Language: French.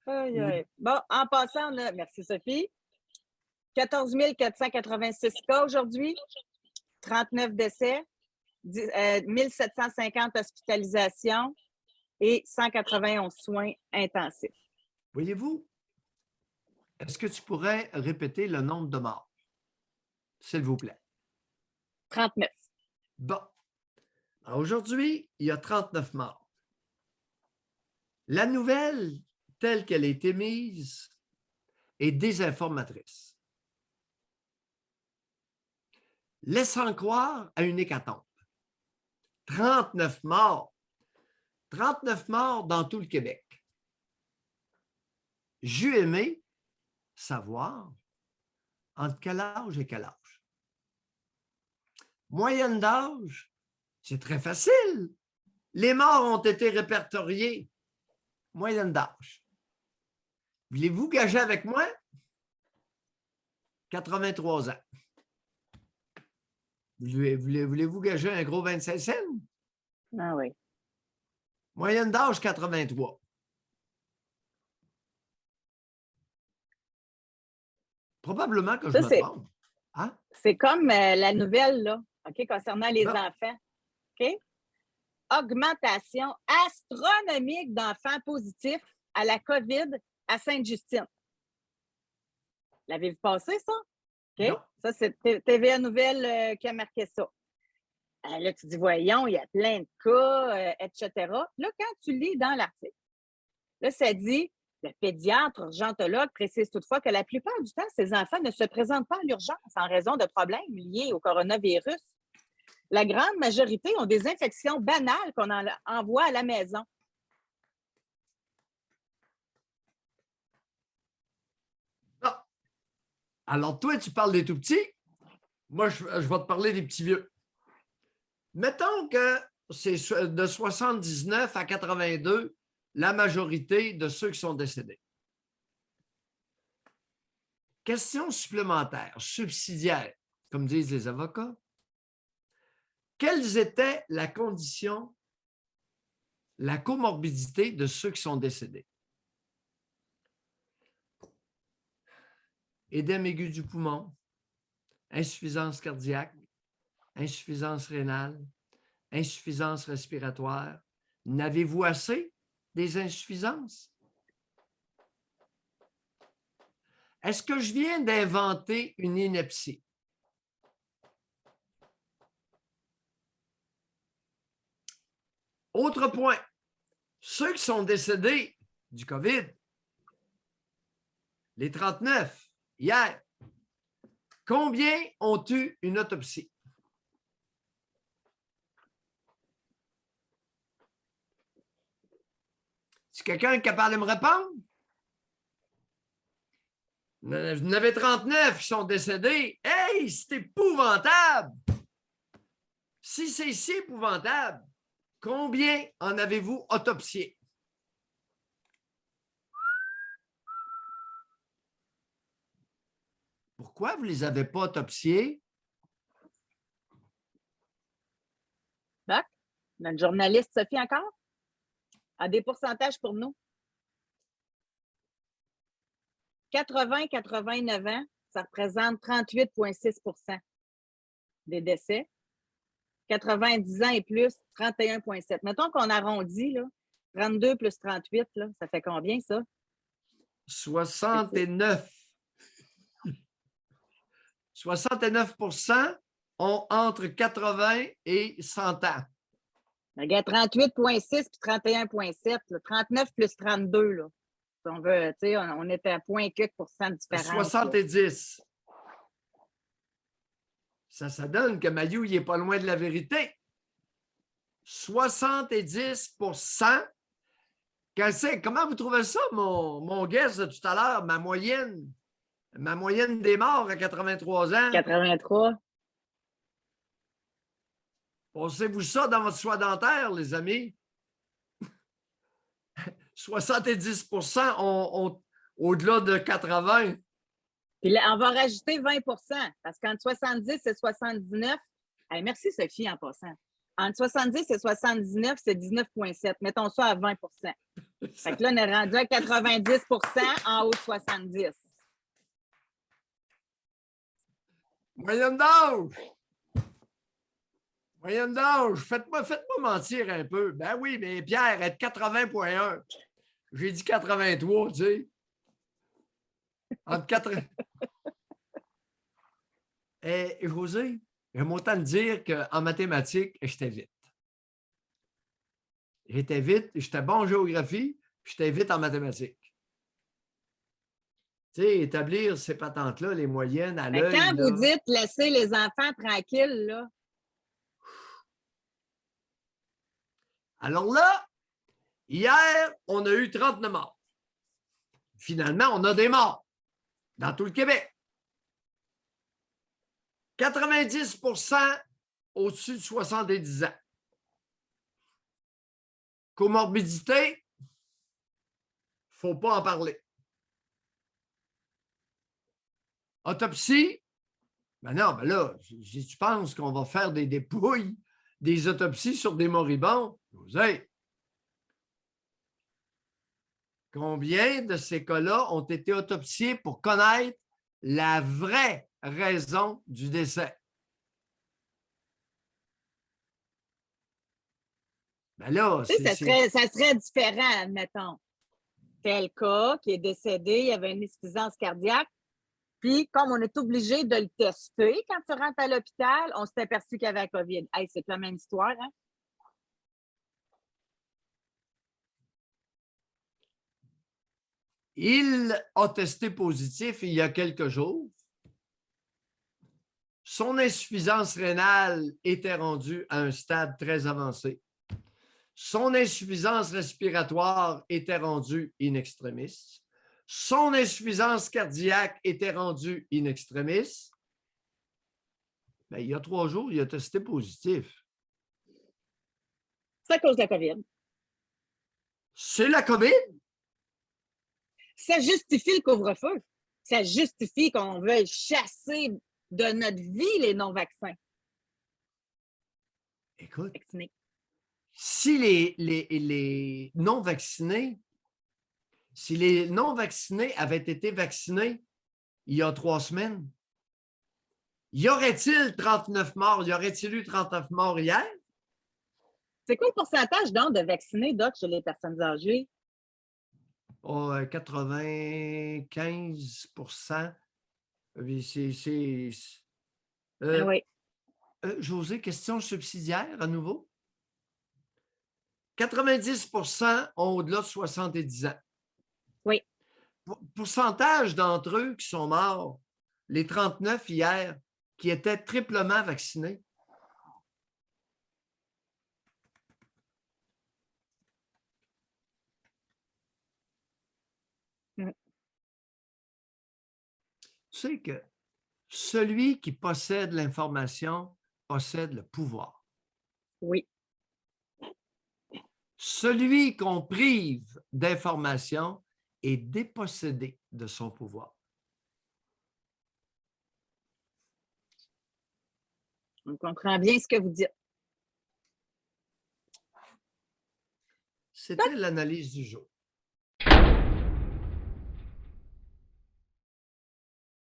Aïe, Oui. aïe. Bon, en passant, là, merci Sophie. 14 486 cas aujourd'hui, 39 décès, 1750 hospitalisations et 191 soins intensifs. Voyez-vous, est-ce que tu pourrais répéter le nombre de morts, s'il vous plaît? 39. Bon. Alors, aujourd'hui, il y a 39 morts. La nouvelle, telle qu'elle a été mise, est désinformatrice, laissant croire à une hécatombe. 39 morts. 39 morts dans tout le Québec. J'eus aimé savoir entre quel âge et quel âge. Moyenne d'âge, c'est très facile. Les morts ont été répertoriés. Moyenne d'âge. Voulez-vous gager avec moi? 83 ans. Voulez-vous gager un gros 25 cents? Ah oui. Moyenne d'âge, 83. Probablement que je Ça, me trompe. Hein? c'est comme la nouvelle, là, OK, concernant les Non. enfants. OK? Augmentation astronomique d'enfants positifs à la COVID à Sainte-Justine. L'avez-vous passé, ça? OK? Non. Ça, c'est TVA Nouvelle qui a marqué ça. Là, tu dis, voyons, il y a plein de cas, etc. Là, quand tu lis dans l'article, là, ça dit, le pédiatre urgentologue précise toutefois que la plupart du temps, ces enfants ne se présentent pas à l'urgence en raison de problèmes liés au coronavirus. La grande majorité ont des infections banales qu'on envoie à la maison. Non. Alors, toi, tu parles des tout-petits. Moi, je vais te parler des petits vieux. Mettons que c'est de 79 à 82, la majorité de ceux qui sont décédés. Question supplémentaire, subsidiaire, comme disent les avocats. Quelles étaient la condition, la comorbidité de ceux qui sont décédés? Édème aigu du poumon, insuffisance cardiaque, insuffisance rénale, insuffisance respiratoire. N'avez-vous assez des insuffisances? Est-ce que je viens d'inventer une ineptie? Autre point, ceux qui sont décédés du COVID, les 39, hier, combien ont eu une autopsie? Si quelqu'un est capable de me répondre? Vous en avez 39 qui sont décédés. Hey, c'est épouvantable! Si c'est si épouvantable, combien en avez-vous autopsié? Pourquoi vous ne les avez pas autopsiés? Doc, notre journaliste Sophie encore a des pourcentages pour nous. 80-89 ans, ça représente 38,6 des décès. 90 ans et plus, 31,7. Mettons qu'on arrondit, là, 32 plus 38, là, ça fait combien, ça? 69. 69% ont entre 80 et 100 ans. Regarde, 38,6 puis 31,7. 39 plus 32, là. Si on veut, tu sais, on est à 0,4 de différence. 70. Ça donne que Mayou, il n'est pas loin de la vérité. 70%. Comment vous trouvez ça, mon guess de tout à l'heure, ma moyenne des morts à 83 ans? 83. Pensez-vous ça dans votre soie dentaire, les amis? 70% ont au-delà de 80. Puis là, on va rajouter 20 parce qu'entre 70 et 79, hey, merci Sophie en passant. Entre 70 et 79, c'est 19,7. Mettons ça à 20 Fait que là, on est rendu à 90 en haut de 70. Moyenne d'âge! Moyenne d'âge! Faites-moi mentir un peu. Ben oui, mais Pierre, être 80,1. J'ai dit 83, tu sais. Entre 80. Et José, j'aime autant te dire qu'en mathématiques, j'étais vite. J'étais vite, j'étais bon en géographie, j'étais vite en mathématiques. Tu sais, établir ces patentes-là, les moyennes à l'œil. Quand vous là, dites laisser les enfants tranquilles, là, alors là, hier, on a eu 39 morts. Finalement, on a des morts dans tout le Québec. 90 au-dessus de 70 ans. Comorbidité, il ne faut pas en parler. Autopsie, ben non, ben là, tu penses qu'on va faire des dépouilles, des autopsies sur des moribonds? Vous savez, combien de ces cas-là ont été autopsiés pour connaître la vraie raison du décès? Ben là, ça serait différent, admettons. Tel cas qui est décédé, il y avait une insuffisance cardiaque. Puis, comme on est obligé de le tester quand tu rentres à l'hôpital, on s'est aperçu qu'il y avait la COVID. Hey, c'est la même histoire, hein? Il a testé positif il y a quelques jours. Son insuffisance rénale était rendue à un stade très avancé. Son insuffisance respiratoire était rendue in extremis. Son insuffisance cardiaque était rendue in extremis. Bien, il y a 3 jours, il a testé positif. C'est à cause de la COVID. C'est la COVID? Ça justifie le couvre-feu. Ça justifie qu'on veuille chasser de notre vie les non-vaccins. Écoute, Vaccinés. si les non-vaccinés avaient été vaccinés il y a 3 semaines, y aurait-il 39 morts? Y aurait-il eu 39 morts hier? C'est quoi le pourcentage donc de vaccinés, Doc, chez les personnes âgées? 95 Ah oui. José, question subsidiaire à nouveau. 90 ont au-delà de 70 ans. Oui. Pourcentage d'entre eux qui sont morts, les 39 hier, qui étaient triplement vaccinés. Mm. Tu sais que celui qui possède l'information possède le pouvoir. Oui. Celui qu'on prive d'information est dépossédé de son pouvoir. On comprend bien ce que vous dites. C'était l'analyse du jour.